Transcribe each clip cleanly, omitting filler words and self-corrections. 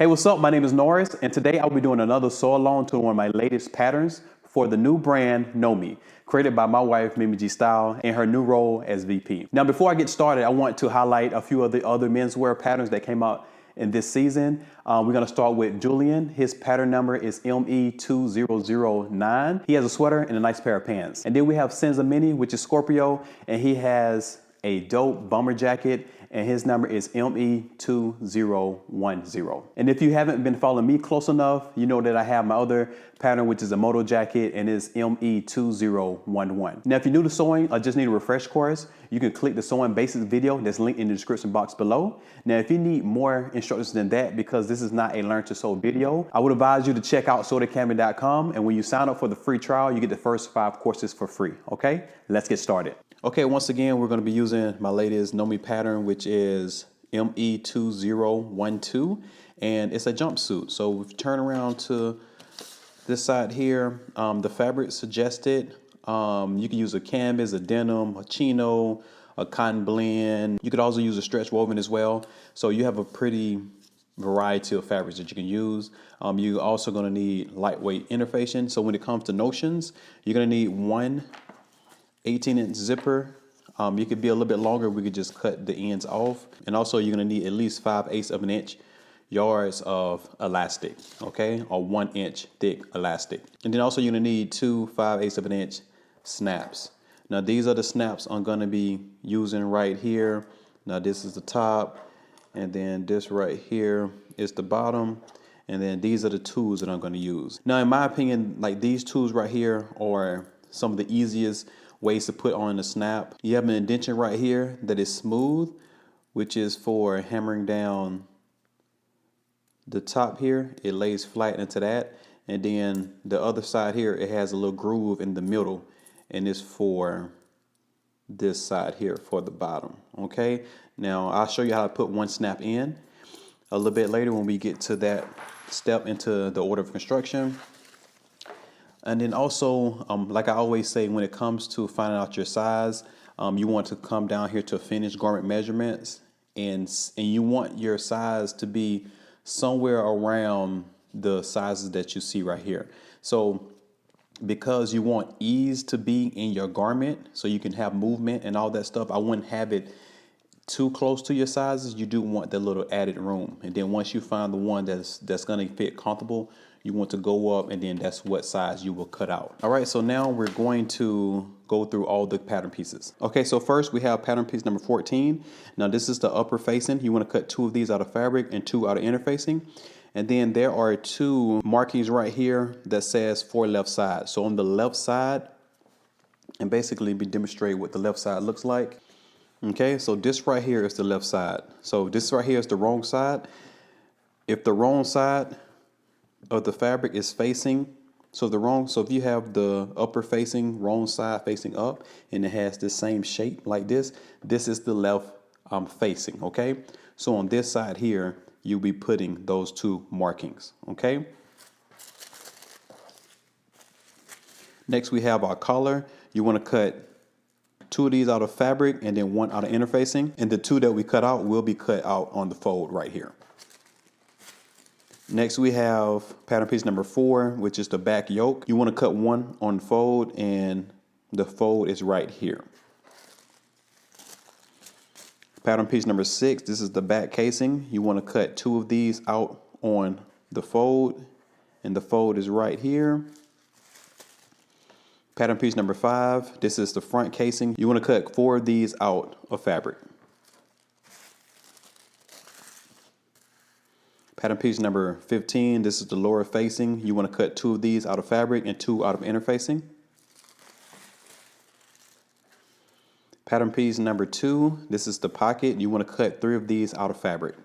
Hey, what's up? My name is Norris, and today I'll be doing another sew along to one of my latest patterns for the new brand Know Me, created by my wife Mimi G Style in her new role as VP. Now, before I get started, I want to highlight a few of the other menswear patterns that came out in this season. We're gonna start with Julian. His pattern number is ME2009. He has a sweater and a nice pair of pants. And then we have Senza Mini, which is Scorpio, and he has a dope bomber jacket, and his number is ME2010. And if you haven't been following me close enough, you know that I have my other pattern, which is a moto jacket, and it's ME2011. Now, if you're new to sewing or just need a refresh course, you can click the sewing basics video that's linked in the description box below. Now, if you need more instructions than that, because this is not a learn to sew video, I would advise you to check out sewacademy.com, and when you sign up for the free trial, you get the first 5 courses for free, okay? Let's get started. Okay, once again, we're gonna be using my latest Know Me pattern, which is ME2012, and it's a jumpsuit. So if you turn around to this side here, the fabric suggested, you can use a canvas, a denim, a chino, a cotton blend. You could also use a stretch woven as well. So you have a pretty variety of fabrics that you can use. You're also gonna need lightweight interfacing. So when it comes to notions, you're gonna need one 18-inch zipper. You could be a little bit longer. We could just cut the ends off. And also you're gonna need at least 5/8 of an inch yards of elastic, okay? Or 1 inch thick elastic. And then also you're gonna need 2 5/8 of an inch snaps. Now these are the snaps I'm gonna be using right here. Now this is the top, and then this right here is the bottom. And then these are the tools that I'm gonna use. Now in my opinion, like these tools right here are some of the easiest ways to put on the snap. You have an indentation right here that is smooth, which is for hammering down the top here. It lays flat into that. And then the other side here, it has a little groove in the middle, and it's for this side here for the bottom, okay? Now I'll show you how to put one snap in a little bit later when we get to that step into the order of construction. And then also, like I always say, when it comes to finding out your size, you want to come down here to finished garment measurements, and you want your size to be somewhere around the sizes that you see right here. So because you want ease to be in your garment so you can have movement and all that stuff, I wouldn't have it too close to your sizes. You do want that little added room. And then once you find the one that's gonna fit comfortable, you want to go up, and then that's what size you will cut out. All right, so now we're going to go through all the pattern pieces. Okay, so first we have pattern piece number 14. Now this is the upper facing. You want to cut 2 of these out of fabric and 2 out of interfacing. And then there are 2 markings right here that says for left side. So on the left side, and basically we demonstrate what the left side looks like. Okay, so this right here is the left side. So this right here is the wrong side. If the wrong side of the fabric is facing, so if you have the upper facing, wrong side facing up, and it has the same shape like this is the left facing, okay? So on this side here, you'll be putting those 2 markings, okay? Next we have our collar. You want to cut 2 of these out of fabric and then 1 out of interfacing, and the 2 that we cut out will be cut out on the fold right here. Next we have pattern piece number 4, which is the back yoke. You want to cut 1 on the fold, and the fold is right here. Pattern piece number 6, this is the back casing. You want to cut 2 of these out on the fold, and the fold is right here. Pattern piece number 5, this is the front casing. You want to cut 4 of these out of fabric. Pattern piece number 15, this is the lower facing. You want to cut 2 of these out of fabric and 2 out of interfacing. Pattern piece number 2, this is the pocket. You want to cut 3 of these out of fabric.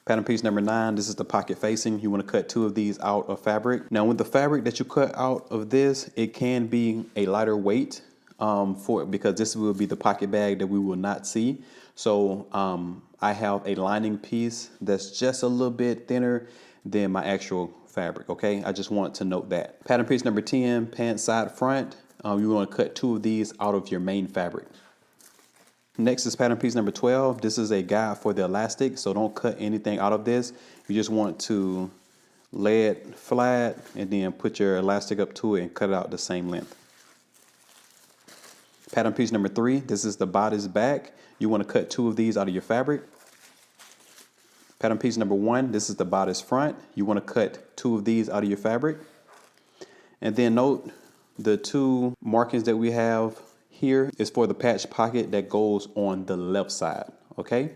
Pattern piece number 9, this is the pocket facing. You want to cut 2 of these out of fabric. Now with the fabric that you cut out of this, it can be a lighter weight because this will be the pocket bag that we will not see. So I have a lining piece that's just a little bit thinner than my actual fabric, okay? I just want to note that. Pattern piece number 10, pants side front. You want to cut 2 of these out of your main fabric. Next is pattern piece number 12. This is a guide for the elastic, so don't cut anything out of this. You just want to lay it flat and then put your elastic up to it and cut it out the same length. Pattern piece number 3, this is the bodice back. You want to cut 2 of these out of your fabric. Pattern piece number 1, this is the bodice front. You want to cut 2 of these out of your fabric. And then note the 2 markings that we have here is for the patch pocket that goes on the left side, okay?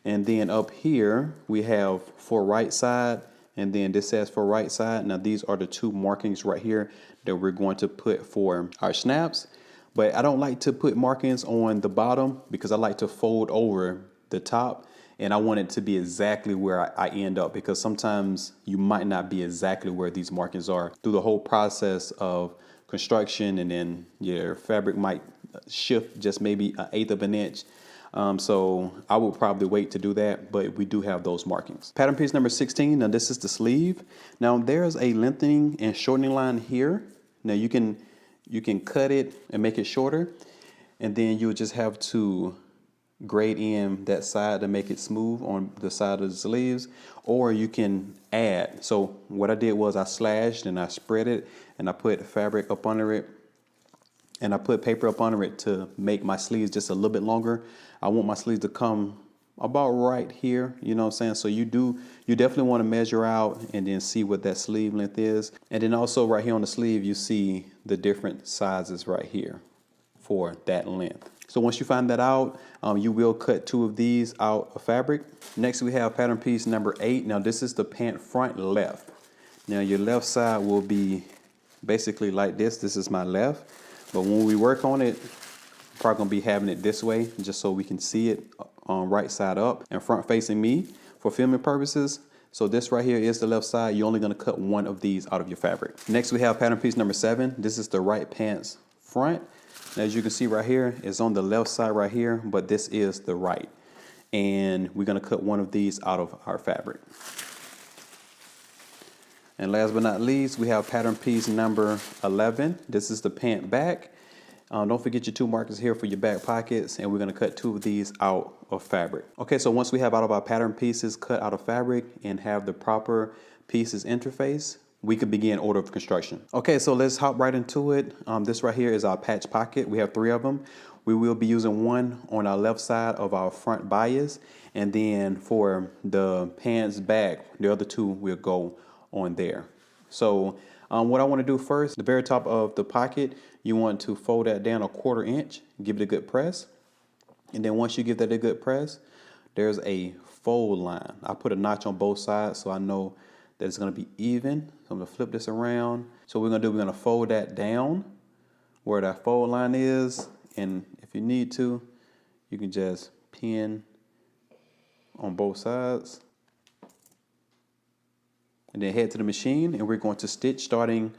And then up here we have for right side, and then this says for right side. Now these are the 2 markings right here that we're going to put for our snaps. But I don't like to put markings on the bottom because I like to fold over the top, and I want it to be exactly where I end up, because sometimes you might not be exactly where these markings are through the whole process of construction, and then your fabric might shift just maybe 1/8 of an inch. So I will probably wait to do that, but we do have those markings. Pattern piece number 16, now this is the sleeve. Now there's a lengthening and shortening line here. Now you can cut it and make it shorter, and then you'll just have to grade in that side to make it smooth on the side of the sleeves, or you can add. So what I did was I slashed and I spread it, and I put fabric up under it, and I put paper up under it to make my sleeves just a little bit longer. I want my sleeves to come about right here, you know what I'm saying? So you definitely want to measure out and then see what that sleeve length is. And then also right here on the sleeve, you see the different sizes right here for that length. So once you find that out, you will cut 2 of these out of fabric. Next we have pattern piece number 8. Now this is the pant front left. Now your left side will be basically like this. This is my left. But when we work on it, I'm probably gonna be having it this way just so we can see it right side up and front facing me for filming purposes. So this right here is the left side. You're only gonna cut 1 of these out of your fabric. Next we have pattern piece number 7. This is the right pants front. Now, as you can see right here, it's on the left side right here, but this is the right. And we're gonna cut 1 of these out of our fabric. And last but not least, we have pattern piece number 11. This is the pant back. Don't forget your 2 markers here for your back pockets, and we're gonna cut 2 of these out of fabric. Okay, so once we have all of our pattern pieces cut out of fabric and have the proper pieces interface, we can begin order of construction. Okay, so let's hop right into it. This right here is our patch pocket. We have 3 of them. We will be using 1 on our left side of our front bias, and then for the pants back, the other 2 will go on there. So what I want to do first, the very top of the pocket, you want to fold that down 1/4 inch, give it a good press. And then once you give that a good press, there's a fold line. I put a notch on both sides so I know that it's going to be even. So I'm going to flip this around. So what we're going to do, we're going to fold that down where that fold line is. And if you need to, you can just pin on both sides. And then head to the machine, and we're going to stitch starting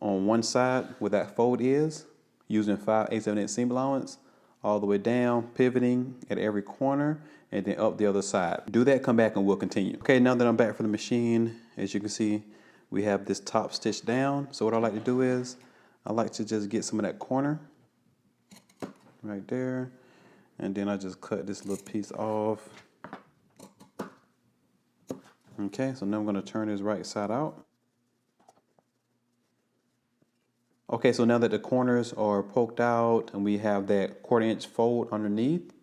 on one side where that fold is, using 5/8 seam allowance, all the way down, pivoting at every corner, and then up the other side. Do that, come back, and we'll continue. Okay, now that I'm back from the machine, as you can see, we have this top stitch down. So what I like to do is, I like to just get some of that corner right there, and then I just cut this little piece off. Okay, so now I'm going to turn this right side out. Okay, so now that the corners are poked out and we have that 1/4 inch fold underneath,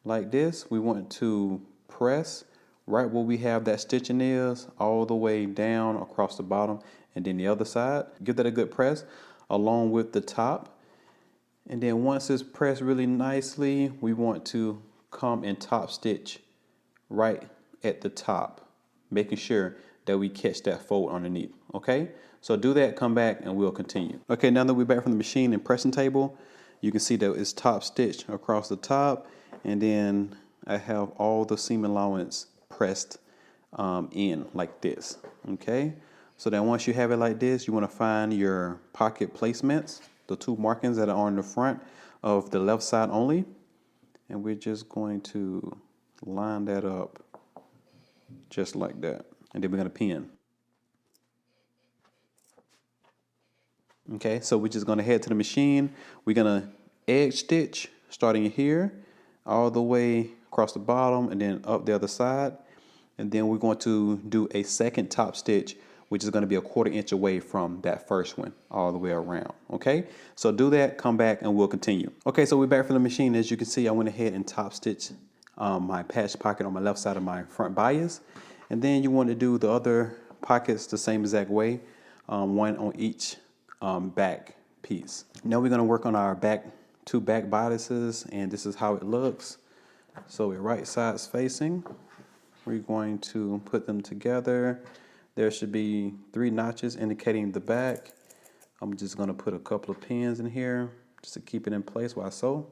like this, we want to press right where we have that stitching is, all the way down across the bottom, and then the other side. Give that a good press along with the top. And then once it's pressed really nicely, we want to come and top stitch right at the top, making sure that we catch that fold underneath. Okay, so do that, come back, and we'll continue. Okay, now that we're back from the machine and pressing table, you can see that it's top stitched across the top, and then I have all the seam allowance pressed in like this. Okay, so then once you have it like this, you want to find your pocket placements, the 2 markings that are on the front of the left side only, and we're just going to line that up just like that, and then we're going to pin. Okay, so we're just going to head to the machine. We're going to edge stitch starting here all the way across the bottom and then up the other side. And then we're going to do a second top stitch, which is going to be a 1/4 inch away from that first one all the way around. Okay, so do that, come back, and we'll continue. Okay, so we're back from the machine. As you can see, I went ahead and top stitched my patch pocket on my left side of my front bias. And then you want to do the other pockets the same exact way, one on each back piece. Now we're going to work on our two back bodices, and this is how it looks. So we're right sides facing. We're going to put them together. There should be 3 notches indicating the back. I'm just going to put a couple of pins in here just to keep it in place while I sew.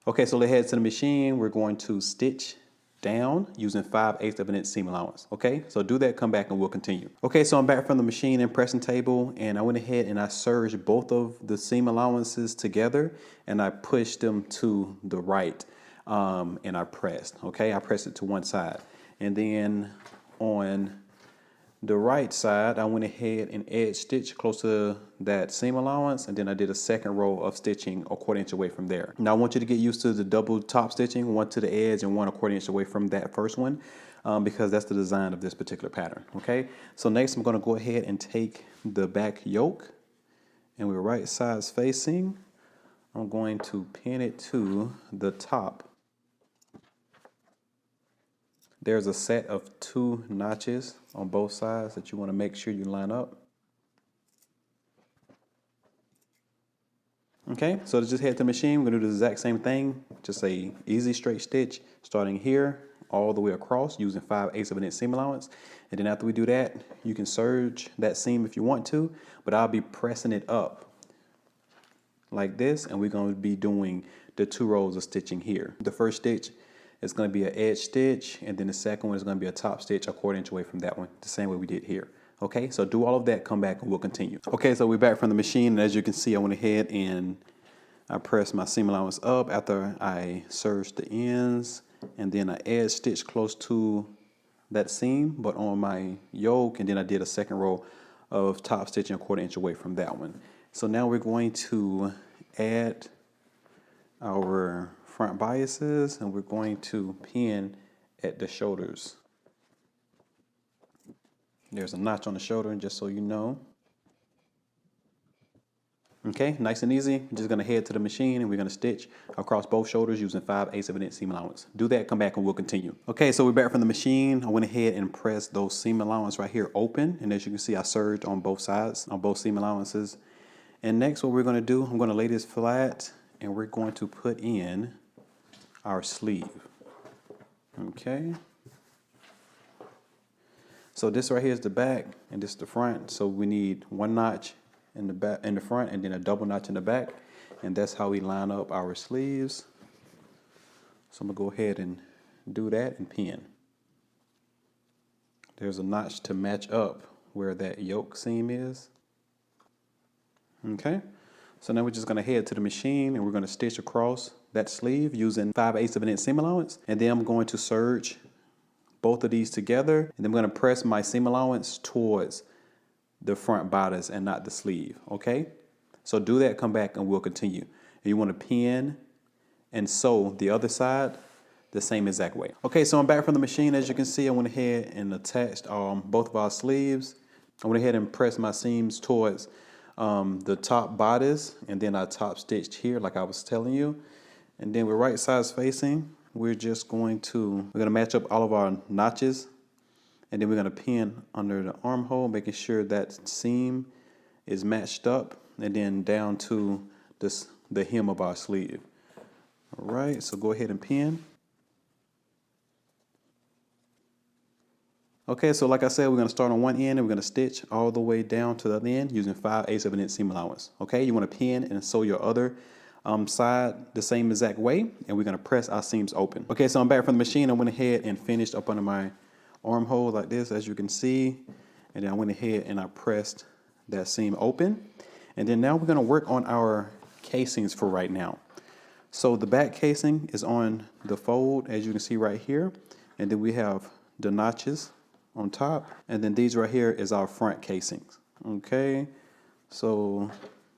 Okay, so let's head to the machine. We're going to stitch down using 5/8 of an inch seam allowance. Okay, so do that, come back, and we'll continue. Okay, so I'm back from the machine and pressing table, and I went ahead and I serged both of the seam allowances together, and I pushed them to the right, and I pressed. Okay, I pressed it to one side, and then on the right side, I went ahead and edge stitch close to that seam allowance, and then I did a second row of stitching a 1/4 inch away from there. Now I want you to get used to the double top stitching, one to the edge and one a 1/4 inch away from that first one, because that's the design of this particular pattern. Okay, so next I'm going to go ahead and take the back yoke, and we're right sides facing. I'm going to pin it to the top. There's a set of 2 notches on both sides that you want to make sure you line up. Okay, so to just head to the machine, we're going to do the exact same thing. Just a easy straight stitch starting here all the way across using 5/8 of an inch seam allowance. And then after we do that, you can serge that seam if you want to, but I'll be pressing it up like this, and we're going to be doing the 2 rows of stitching here. The first stitch is going to be an edge stitch, and then the second one is going to be a top stitch a 1/4 inch away from that one, the same way we did here. Okay, so do all of that, come back, and we'll continue. Okay, so we're back from the machine, and as you can see, I went ahead and I pressed my seam allowance up after I serged the ends, and then I edge stitched close to that seam, but on my yoke, and then I did a second row of top stitching a 1/4 inch away from that one. So now we're going to add our front biases, and we're going to pin at the shoulders. There's a notch on the shoulder, just so you know. Okay, nice and easy. I'm just going to head to the machine, and we're going to stitch across both shoulders using 5/8 of an inch seam allowance. Do that, come back, and we'll continue. Okay, so we're back from the machine. I went ahead and pressed those seam allowance right here open, and as you can see, I serged on both sides, on both seam allowances. And next, what we're going to do, I'm going to lay this flat, and we're going to put in our sleeve. Okay, so this right here is the back, and this is the front. So we need 1 notch in the back, in the front, and then a double notch in the back, and that's how we line up our sleeves. So I'm gonna go ahead and do that and pin. There's a notch to match up where that yoke seam is. Okay, so now we're just gonna head to the machine, and we're gonna stitch across that sleeve using 5/8 of an inch seam allowance, and then I'm going to serge both of these together, and then I'm going to press my seam allowance towards the front bodice and not the sleeve. Okay, so do that, come back, and we'll continue. And you want to pin and sew the other side the same exact way. Okay, so I'm back from the machine. As you can see, I went ahead and attached both of our sleeves. I went ahead and pressed my seams towards the top bodice, and then I top stitched here like I was telling you. And then we're right sides facing. We're gonna match up all of our notches, and then we're gonna pin under the armhole, making sure that seam is matched up, and then down to the hem of our sleeve. All right, so go ahead and pin. Okay, so like I said, we're gonna start on one end, and we're gonna stitch all the way down to the other end using 5/8 of an inch seam allowance. Okay, you wanna pin and sew your other side the same exact way, and we're gonna press our seams open. Okay, so I'm back from the machine. I went ahead and finished up under my armhole like this, as you can see, and then I went ahead and I pressed that seam open. And then now we're gonna work on our casings for right now. So the back casing is on the fold, as you can see right here, and then we have the notches on top, and then these right here is our front casings. Okay, so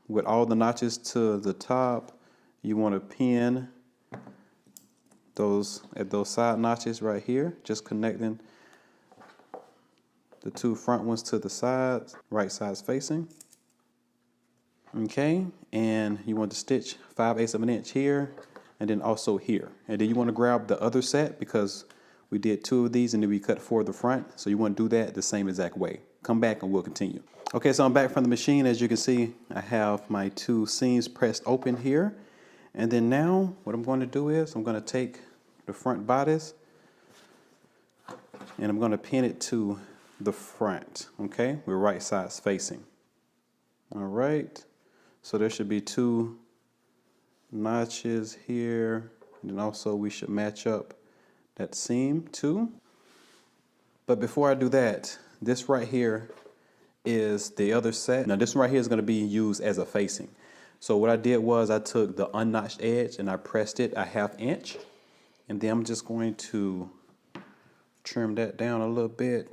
with all the notches to the top, you want to pin those at those side notches right here, just connecting the two front ones to the sides, right sides facing. Okay, and you want to stitch 5/8 of an inch here, and then also here. And then you want to grab the other set because we did 2 of these and then we cut 4 of the front. So you want to do that the same exact way. Come back and we'll continue. Okay, so I'm back from the machine. As you can see, I have my 2 seams pressed open here. And then now what I'm going to do is I'm going to take the front bodice and I'm going to pin it to the front, okay, with right sides facing. All right, so there should be 2 notches here, and then also we should match up that seam too. But before I do that, this right here is the other set. Now this one right here is going to be used as a facing. So what I did was I took the unnotched edge and I pressed it a 1/2 inch, and then I'm just going to trim that down a little bit.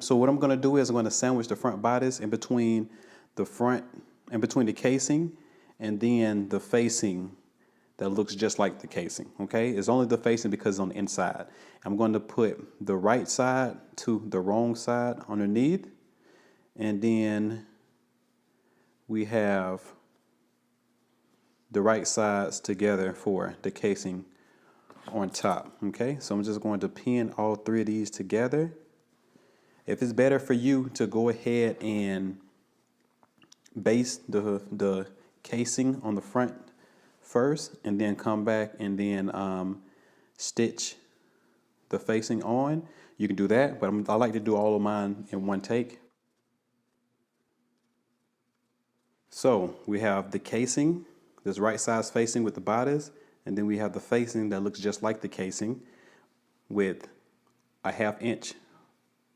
So what I'm going to do is I'm going to sandwich the front bodice in between the front, in between the casing, and then the facing that looks just like the casing, okay? It's only the facing because it's on the inside. I'm going to put the right side to the wrong side underneath, and then we have the right sides together for the casing on top, okay? So I'm just going to pin all 3 of these together. If it's better for you to go ahead and base the casing on the front first and then come back and then stitch the facing on, you can do that, but I like to do all of mine in one take. So we have the casing, this right size facing with the bodice, and then we have the facing that looks just like the casing with a 1/2 inch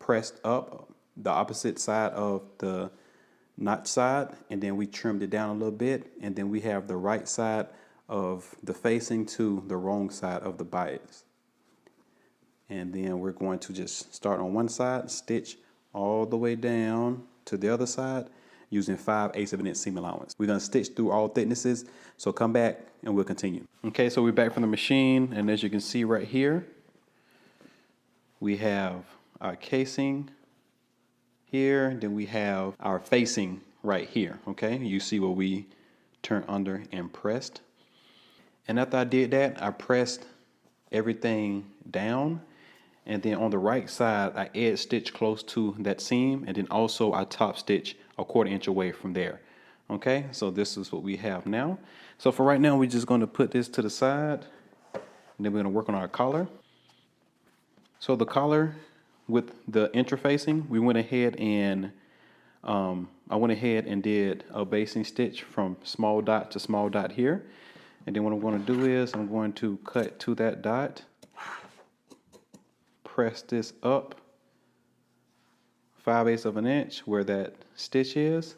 pressed up the opposite side of the notch side, and then we trimmed it down a little bit, and then we have the right side of the facing to the wrong side of the bias. And then we're going to just start on one side, stitch all the way down to the other side using 5/8 of an inch seam allowance. We're going to stitch through all thicknesses, so come back and we'll continue. Okay, so we're back from the machine, and as you can see right here, we have our casing here, then we have our facing right here, okay? You see where we turned under and pressed. And after I did that, I pressed everything down, and then on the right side, I edge stitch close to that seam, and then also I top stitch a 1/4 inch away from there. Okay, so this is what we have now. So for right now, we're just going to put this to the side, and then we're going to work on our collar. So the collar with the interfacing, we went ahead and I went ahead and did a basting stitch from small dot to small dot here. And then what I'm going to do is I'm going to cut to that dot, press this up 5/8 of an inch where that stitch is,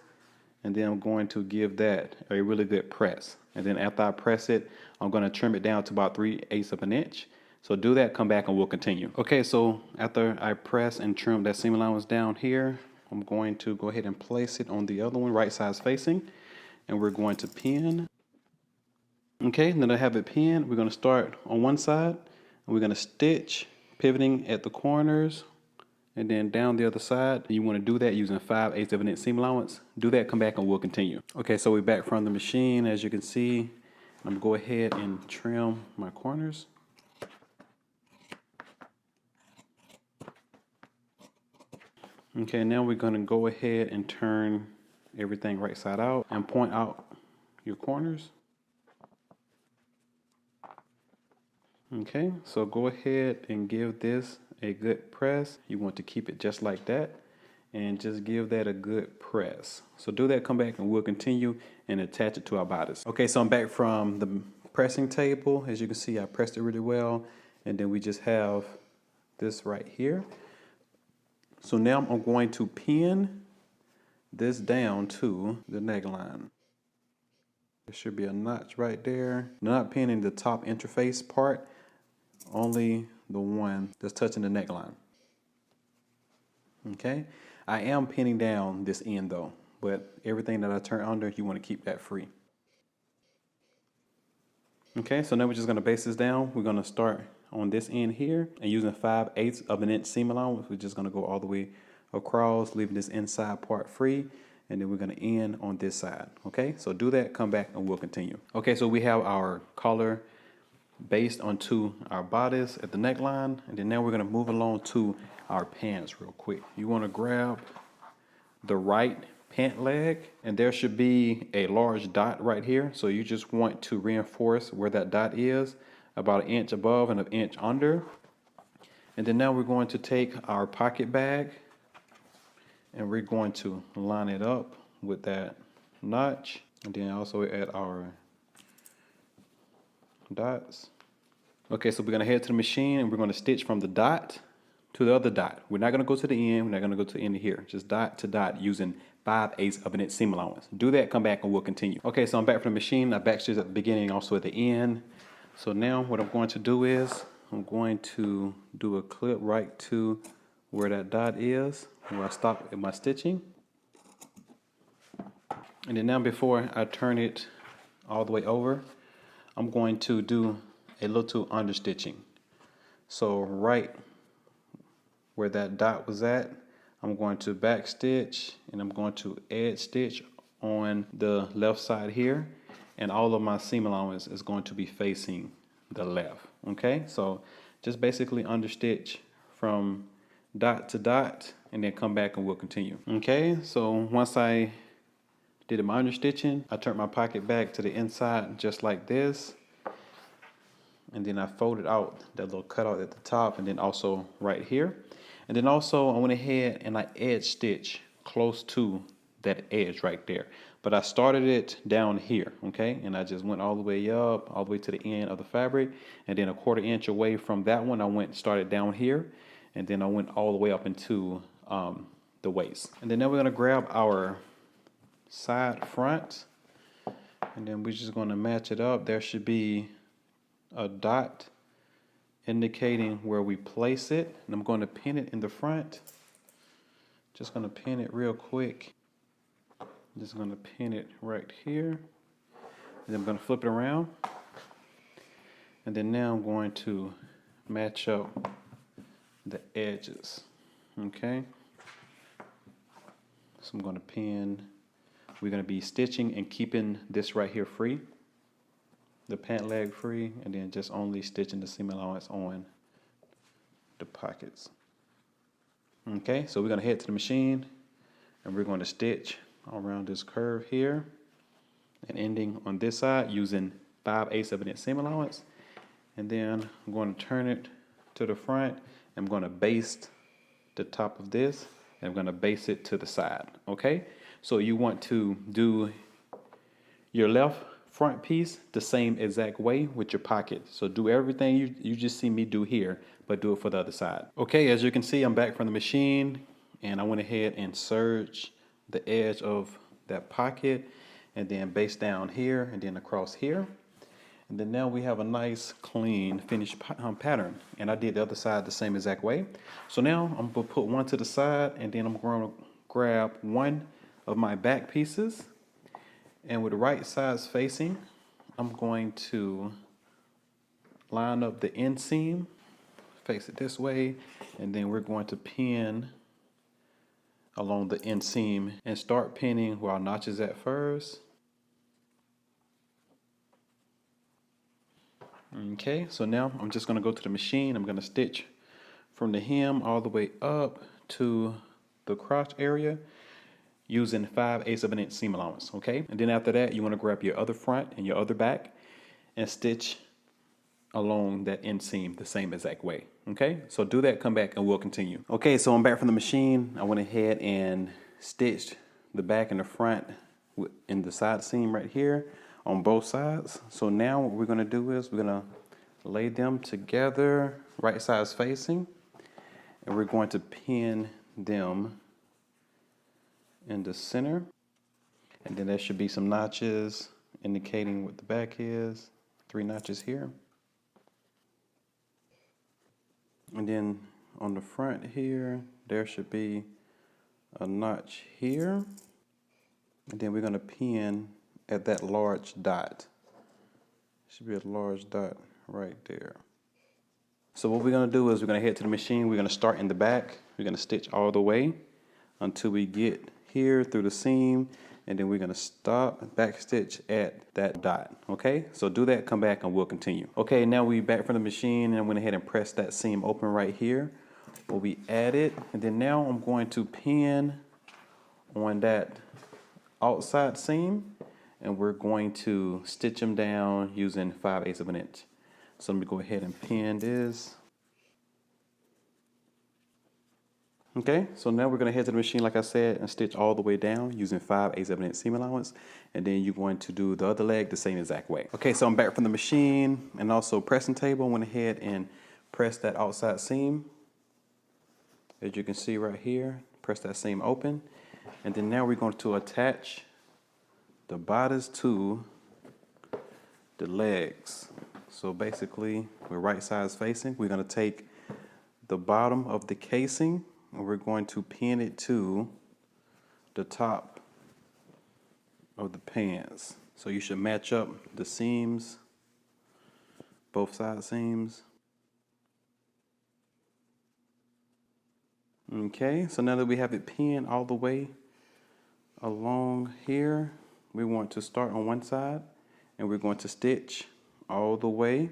and then I'm going to give that a really good press. And then after I press it, I'm going to trim it down to about 3/8 of an inch. So do that, come back, and we'll continue. Okay, so after I press and trim that seam allowance down here, I'm going to go ahead and place it on the other one, right sides facing, and we're going to pin. Okay, now that I have it pinned, we're going to start on one side, and we're going to stitch, pivoting at the corners, and then down the other side. You want to do that using 5/8 of an inch seam allowance. Do that, come back, and we'll continue. Okay, so we're back from the machine, as you can see. I'm going to go ahead and trim my corners. Okay, now we're going to go ahead and turn everything right side out and point out your corners. Okay, so go ahead and give this a good press. You want to keep it just like that and just give that a good press. So do that, come back, and we'll continue and attach it to our bodice. Okay, so I'm back from the pressing table. As you can see, I pressed it really well, and then we just have this right here. So now I'm going to pin this down to the neckline. There should be a notch right there. I'm not pinning the top interface part, only the one that's touching the neckline. Okay, I am pinning down this end though. but everything that I turn under, you want to keep that free. Okay, so now we're just gonna base this down. We're gonna start on this end here and using 5/8 of an inch seam allowance, we're just gonna go all the way across, leaving this inside part free. And then we're gonna end on this side. Okay, so do that, come back and we'll continue. Okay, so we have our collar based onto our bodice at the neckline. And then now we're gonna move along to our pants real quick. You wanna grab the right pant leg, and there should be a large dot right here. So you just want to reinforce where that dot is, about 1 inch above and 1 inch under. And then now we're going to take our pocket bag and we're going to line it up with that notch. And then also add our dots. Okay, so we're gonna head to the machine and we're gonna stitch from the dot to the other dot. We're not gonna go to the end, we're not gonna go to the end of here. Just dot to dot using 5/8 of an inch seam allowance. Do that, come back and we'll continue. Okay, so I'm back from the machine. I backstitched at the beginning, also at the end. So now what I'm going to do is, I'm going to do a clip right to where that dot is, where I stop at my stitching. And then now before I turn it all the way over, I'm going to do a little understitching. So right where that dot was at, I'm going to back stitch and I'm going to edge stitch on the left side here, and all of my seam allowance is going to be facing the left. Okay, so just basically understitch from dot to dot and then come back and we'll continue. Okay, so once I did my understitching, I turned my pocket back to the inside just like this. And then I folded out that little cutout at the top and then also right here. And then also I went ahead and I edge stitch close to that edge right there. But I started it down here, okay? And I just went all the way up, all the way to the end of the fabric. And then 1/4 inch away from that one, I started down here. And then I went all the way up into the waist. And then now we're gonna grab our side front. And then we're just gonna match it up. There should be a dot indicating where we place it, and I'm going to pin it in the front. Just going to pin it real quick. Just going to pin it right here, and then I'm going to flip it around, and then now I'm going to match up the edges. Okay, so I'm going to pin. We're going to be stitching and keeping this right here free, the pant leg free, and then just only stitching the seam allowance on the pockets. Okay, so we're gonna head to the machine and we're going to stitch around this curve here and ending on this side using 5/8 of an inch seam allowance. And then I'm going to turn it to the front. I'm going to baste the top of this and I'm going to base it to the side. Okay, so you want to do your left front piece the same exact way with your pocket. So do everything you just see me do here, but do it for the other side. Okay, as you can see, I'm back from the machine and I went ahead and serged the edge of that pocket and then base down here and then across here. And then now we have a nice clean finished pattern, and I did the other side the same exact way. So now I'm gonna put one to the side and then I'm going to grab one of my back pieces. And with the right sides facing, I'm going to line up the inseam, face it this way, and then we're going to pin along the inseam and start pinning where our notch is at first. Okay, so now I'm just going to go to the machine. I'm going to stitch from the hem all the way up to the crotch area, using 5/8 of an inch seam allowance, okay? And then after that, you want to grab your other front and your other back and stitch along that inseam the same exact way, okay? So do that, come back, and we'll continue. Okay, so I'm back from the machine. I went ahead and stitched the back and the front in the side seam right here on both sides. So now what we're gonna do is we're gonna lay them together, right sides facing, and we're going to pin them in the center. And then there should be some notches indicating what the back is, 3 notches here. And then on the front here, there should be a notch here. And then we're gonna pin at that large dot. Should be a large dot right there. So what we're gonna do is we're gonna head to the machine. We're gonna start in the back. We're gonna stitch all the way until we get here through the seam, and then we're gonna stop, back stitch at that dot. Okay, so do that, come back, and we'll continue. Okay, now we're back from the machine, and I went ahead and pressed that seam open right here where we added, and then now I'm going to pin on that outside seam, and we're going to stitch them down using 5/8 of an inch. So let me go ahead and pin this. Okay, so now we're going to head to the machine, like I said, and stitch all the way down using 5/8 of an inch seam allowance. And then you're going to do the other leg the same exact way. Okay, so I'm back from the machine and also pressing table. I went ahead and pressed that outside seam. As you can see right here, press that seam open. And then now we're going to attach the bodice to the legs. So basically, we're right sides facing. We're going to take the bottom of the casing and we're going to pin it to the top of the pants. So you should match up the seams, both side seams. Okay, so now that we have it pinned all the way along here, we want to start on one side and we're going to stitch all the way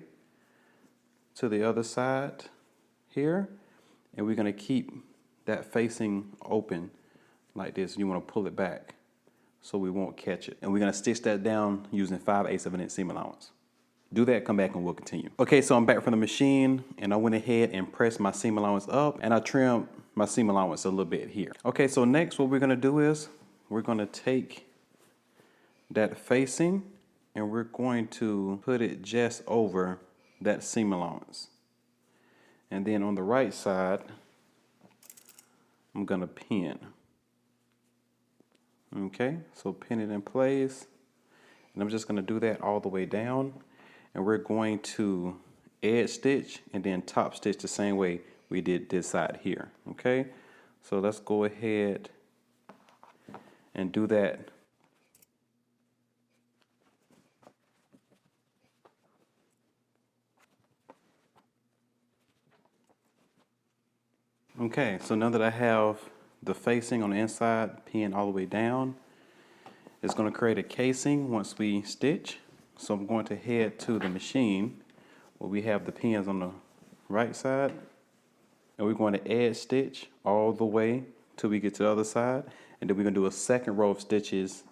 to the other side here, and we're going to keep that facing open like this. You want to pull it back so we won't catch it, and we're going to stitch that down using 5/8 of an inch seam allowance. Do that, come back, and we'll continue. Okay, so I'm back from the machine, and I went ahead and pressed my seam allowance up, and I trimmed my seam allowance a little bit here. Okay, so next what we're going to do is we're going to take that facing and we're going to put it just over that seam allowance. And then on the right side, I'm going to pin. Okay, so pin it in place. And I'm just going to do that all the way down. And we're going to edge stitch and then top stitch the same way we did this side here. Okay, so let's go ahead and do that. Okay, so now that I have the facing on the inside pinned all the way down, it's going to create a casing once we stitch. So I'm going to head to the machine where we have the pins on the right side, and we're going to edge stitch all the way till we get to the other side, and then we're going to do a second row of stitches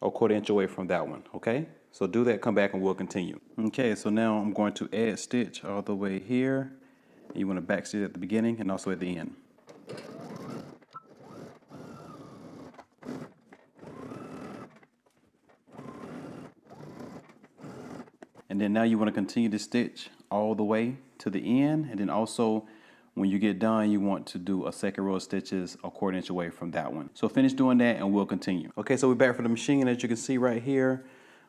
a 1/4 inch away from that one. Okay, so do that, come back, and we'll continue. Okay, so now I'm going to edge stitch all the way here. You want to back stitch at the beginning and also at the end. And then now you want to continue to stitch all the way to the end, and then also when you get done you want to do a second row of stitches a 1/4 inch away from that one. So finish doing that and we'll continue. Okay, so we're back from the machine, and as you can see right here,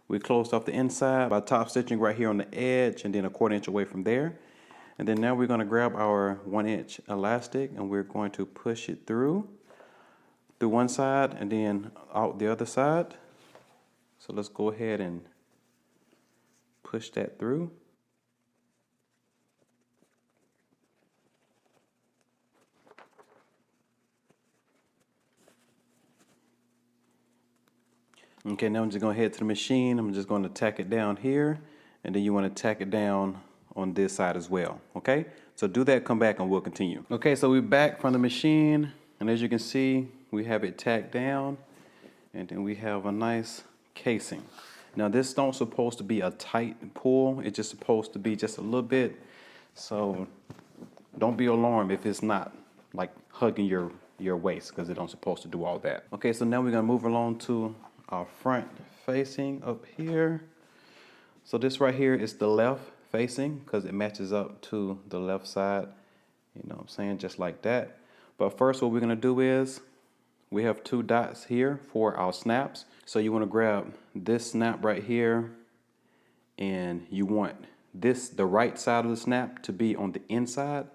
we closed off the inside by top stitching right here on the edge and then a 1/4 inch away from there. And then now we're going to grab our 1 inch elastic and we're going to push it through one side and then out the other side. So let's go ahead and push that through. Okay, now I'm just going to head to the machine. I'm just going to tack it down here, and then you want to tack it down on this side as well. Okay, so do that, come back, and we'll continue. Okay, so we're back from the machine, and as you can see, we have it tacked down, and then we have a nice casing. Now this don't supposed to be a tight pull, it's just supposed to be just a little bit, so don't be alarmed if it's not like hugging your waist, because it don't supposed to do all that. Okay, so now we're gonna move along to our front facing up here. So this right here is the left facing because it matches up to the left side, you know what I'm saying, just like that. But first what we're gonna do is we have 2 dots here for our snaps. So you want to grab this snap right here, and you want the right side of the snap to be on the inside,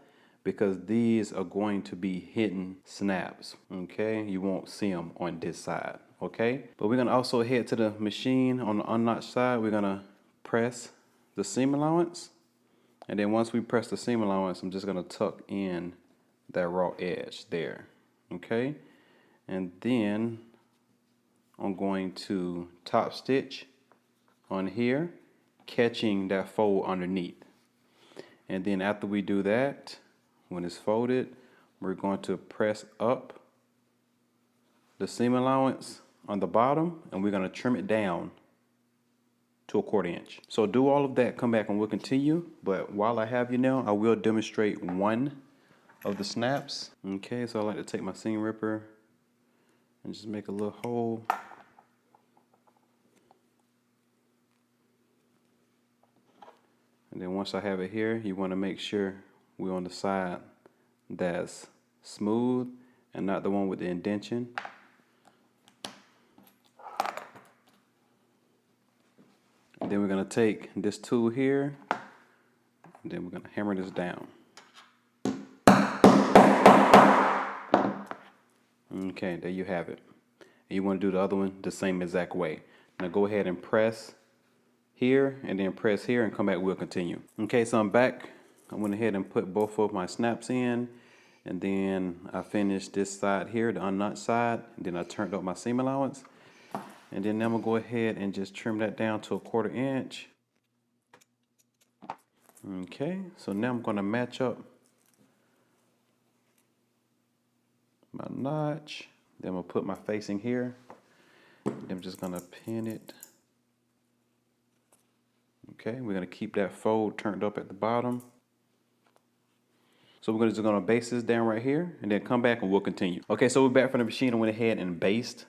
because these are going to be hidden snaps. Okay, you won't see them on this side. okay? But we're gonna also head to the machine on the unnotched side. We're gonna press the seam allowance. And then once we press the seam allowance, I'm just gonna tuck in that raw edge there, okay? And then I'm going to top stitch on here, catching that fold underneath. And then after we do that, when it's folded, we're going to press up the seam allowance on the bottom, and we're gonna trim it down to 1/4 inch. So do all of that, come back and we'll continue. But while I have you now, I will demonstrate one of the snaps. Okay, so I like to take my seam ripper and just make a little hole. And then once I have it here, you want to make sure we're on the side that's smooth and not the one with the indentation. And then we're going to take this tool here, and then we're going to hammer this down. Okay, there you have it. And you want to do the other one the same exact way. Now go ahead and press here and then press here and come back, we'll continue. Okay, so I'm back. I went ahead and put both of my snaps in, and then I finished this side here, the unknot side, and then I turned up my seam allowance. And then I'm gonna go ahead and just trim that down to 1/4 inch. Okay, so now I'm gonna match up my notch. Then I'm gonna put my facing here. Then I'm just gonna pin it. Okay, we're gonna keep that fold turned up at the bottom. So we're just gonna base this down right here and then come back and we'll continue. Okay, so we're back from the machine. I went ahead and based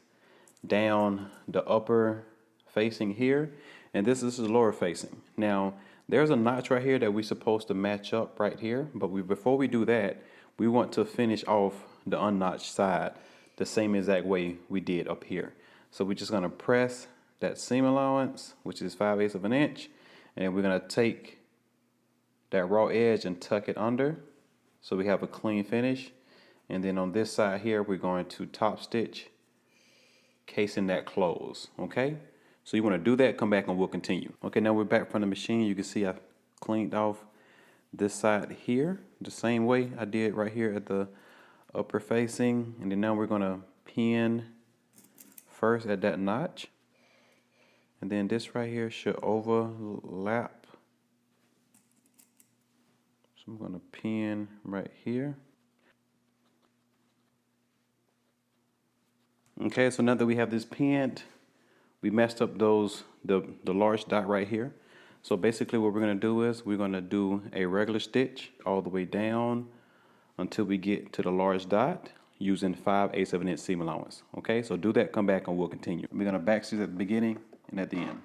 down the upper facing here, and this is the lower facing. Now, there's a notch right here that we're supposed to match up right here, but before we do that, we want to finish off the unnotched side the same exact way we did up here. So we're just gonna press that seam allowance, which is 5/8 of an inch, and we're gonna take that raw edge and tuck it under so we have a clean finish. And then on this side here, we're going to top stitch, casing that close, okay? So you want to do that, come back and we'll continue. Okay, now we're back from the machine. You can see I cleaned off this side here the same way I did right here at the upper facing. And then now we're going to pin first at that notch. And then this right here should overlap. So I'm going to pin right here. Okay, so now that we have this pinned, we messed up the large dot right here. So basically what we're gonna do is we're gonna do a regular stitch all the way down until we get to the large dot using 5/8 of an inch seam allowance. Okay, so do that, come back and we'll continue. We're gonna back stitch at the beginning and at the end.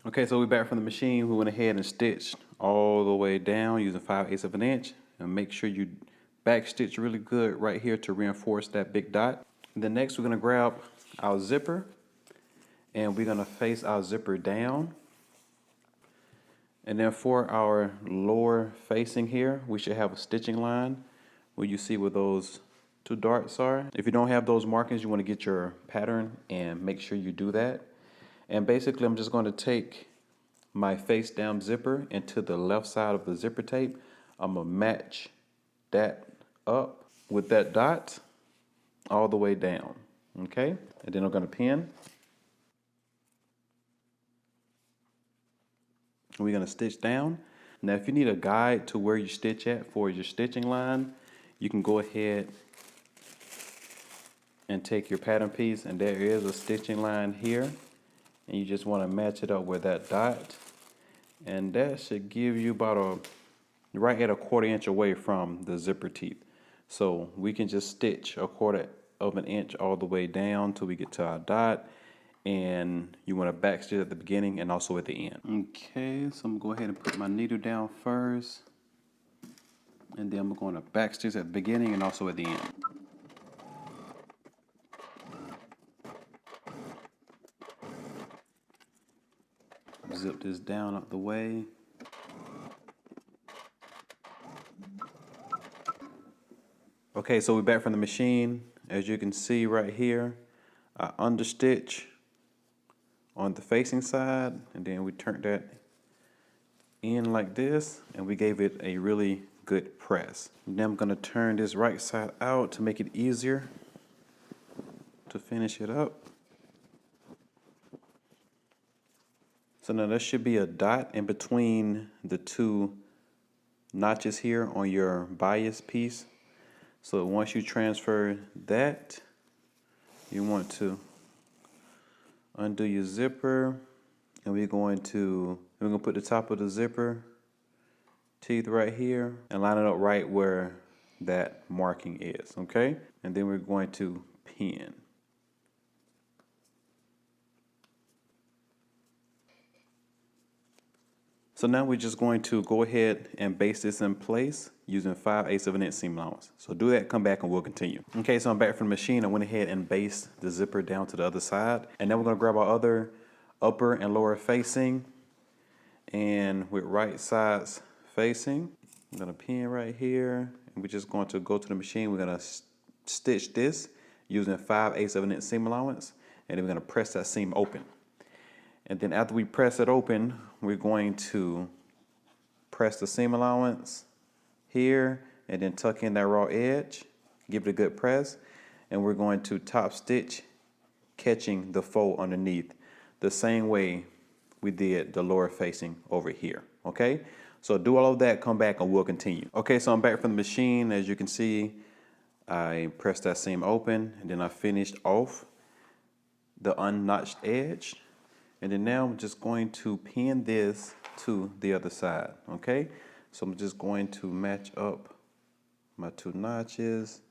Okay, so we're back from the machine. We went ahead and stitched all the way down using 5/8 of an inch. And make sure you back stitch really good right here to reinforce that big dot. And then next we're gonna grab our zipper and we're gonna face our zipper down. And then for our lower facing here, we should have a stitching line where you see where those two darts are. If you don't have those markings, you wanna get your pattern and make sure you do that. And basically, I'm just going to take my face down zipper into the left side of the zipper tape. I'm going to match that up with that dot all the way down. Okay? And then I'm going to pin. We're going to stitch down. Now, if you need a guide to where you stitch at for your stitching line, you can go ahead and take your pattern piece, and there is a stitching line here. And you just want to match it up with that dot, and that should give you about right at 1/4 inch away from the zipper teeth. So we can just stitch 1/4 of an inch all the way down till we get to our dot, and you want to back stitch at the beginning and also at the end. Okay, so I'm going to go ahead and put my needle down first, and then I'm going to back stitch at the beginning and also at the end. zip this down out the way. Okay, so we're back from the machine. As you can see right here, I understitch on the facing side, and then we turned that in like this, and we gave it a really good press. Now I'm gonna turn this right side out to make it easier to finish it up. So now there should be a dot in between the two notches here on your bias piece. So once you transfer that, you want to undo your zipper, and we're gonna put the top of the zipper teeth right here and line it up right where that marking is, okay? And then we're going to pin. So now we're just going to go ahead and base this in place using 5/8 of an inch seam allowance. So do that, come back, and we'll continue. Okay, so I'm back from the machine. I went ahead and based the zipper down to the other side. And now we're gonna grab our other upper and lower facing, and with right sides facing, I'm gonna pin right here, and we're just going to go to the machine. We're gonna stitch this using 5/8 of an inch seam allowance, and then we're gonna press that seam open. And then after we press it open, we're going to press the seam allowance here and then tuck in that raw edge, give it a good press, and we're going to top stitch, catching the fold underneath the same way we did the lower facing over here, okay? So do all of that, come back, and we'll continue. Okay, so I'm back from the machine. As you can see, I pressed that seam open, and then I finished off the unnotched edge. And then now I'm just going to pin this to the other side, okay? So I'm just going to match up my two notches.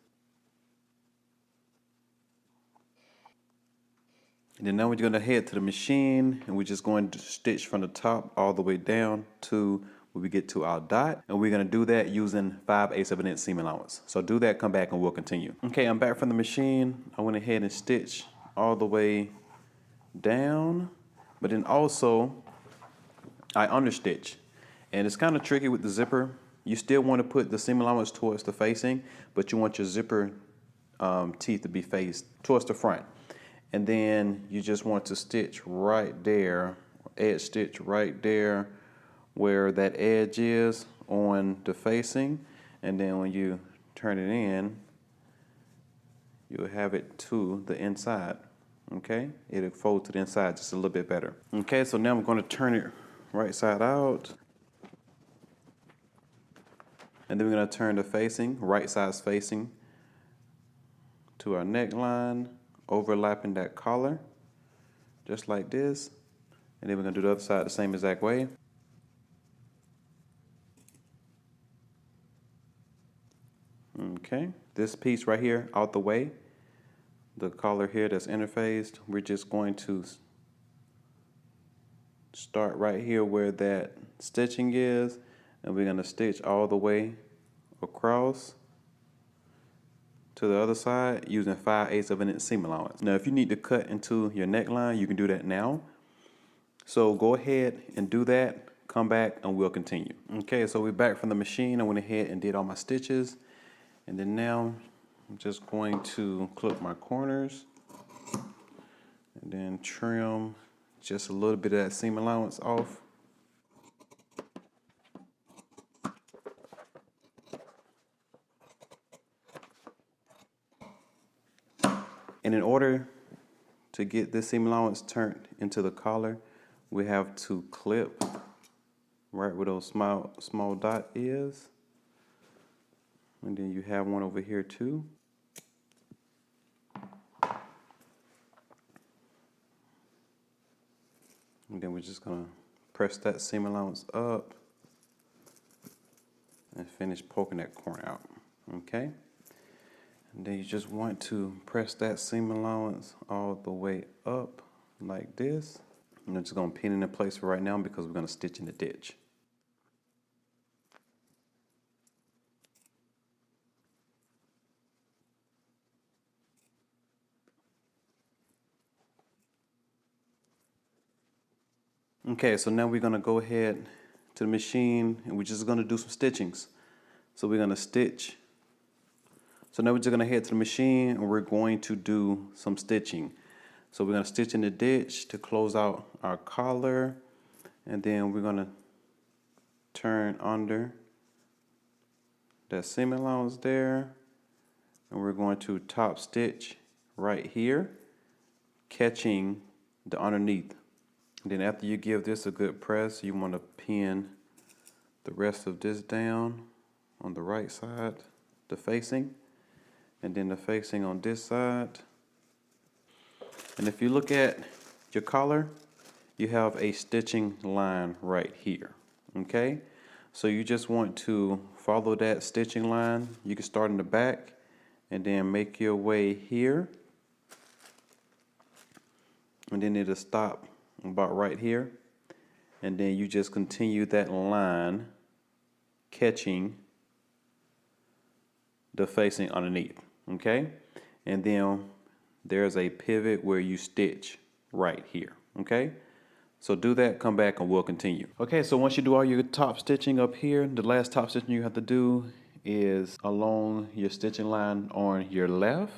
And then now we're gonna head to the machine, and we're just going to stitch from the top all the way down to where we get to our dot. And we're gonna do that using 5/8 of an inch seam allowance. So do that, come back, and we'll continue. Okay, I'm back from the machine. I went ahead and stitched all the way down. But then also, I understitch. And it's kind of tricky with the zipper. You still want to put the seam allowance towards the facing, but you want your zipper teeth to be faced towards the front. And then you just want to stitch right there, edge stitch right there where that edge is on the facing. And then when you turn it in, you'll have it to the inside. Okay, it'll fold to the inside just a little bit better. Okay, so now I'm going to turn it right side out. And then we're going to turn the facing, right side's facing, to our neckline, overlapping that collar, just like this. And then we're going to do the other side the same exact way. Okay, this piece right here out the way. The collar here that's interfaced, we're just going to start right here where that stitching is, and we're going to stitch all the way across to the other side using 5/8 of an inch seam allowance. Now if you need to cut into your neckline, you can do that now. So go ahead and do that, come back, and we'll continue. Okay, so we're back from the machine. I went ahead and did all my stitches, and then now I'm just going to clip my corners and then trim just a little bit of that seam allowance off. And in order to get this seam allowance turned into the collar, we have to clip right where those small dot is. And then you have one over here too. And then we're just gonna press that seam allowance up and finish poking that corner out, okay? And then you just want to press that seam allowance all the way up like this. And I'm just gonna pin it in place for right now because we're gonna stitch in the ditch. Okay, so now we're gonna go ahead to the machine and we're just gonna do some stitchings. So we're gonna stitch. So now we're just gonna head to the machine and we're going to do some stitching. So we're gonna stitch in the ditch to close out our collar, and then we're gonna turn under that seam allowance there, and we're going to top stitch right here, catching the underneath. And then after you give this a good press, you want to pin the rest of this down on the right side, the facing, and then the facing on this side. And if you look at your collar, you have a stitching line right here, okay? So you just want to follow that stitching line. You can start in the back and then make your way here. And then it'll stop about right here. And then you just continue that line, catching the facing underneath, okay? And then there's a pivot where you stitch right here, okay? So do that, come back, and we'll continue. Okay, so once you do all your top stitching up here, the last top stitching you have to do is along your stitching line on your left.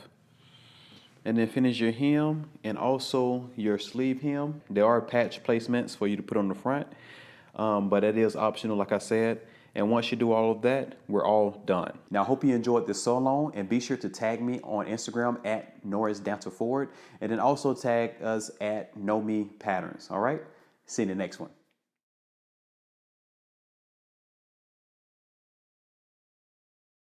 And then finish your hem and also your sleeve hem. There are patch placements for you to put on the front, but that is optional, like I said. And once you do all of that, we're all done. Now, I hope you enjoyed this sew along, and be sure to tag me on Instagram at Norris Dancer Forward, and then also tag us at Know Me Patterns. All right, see you in the next one.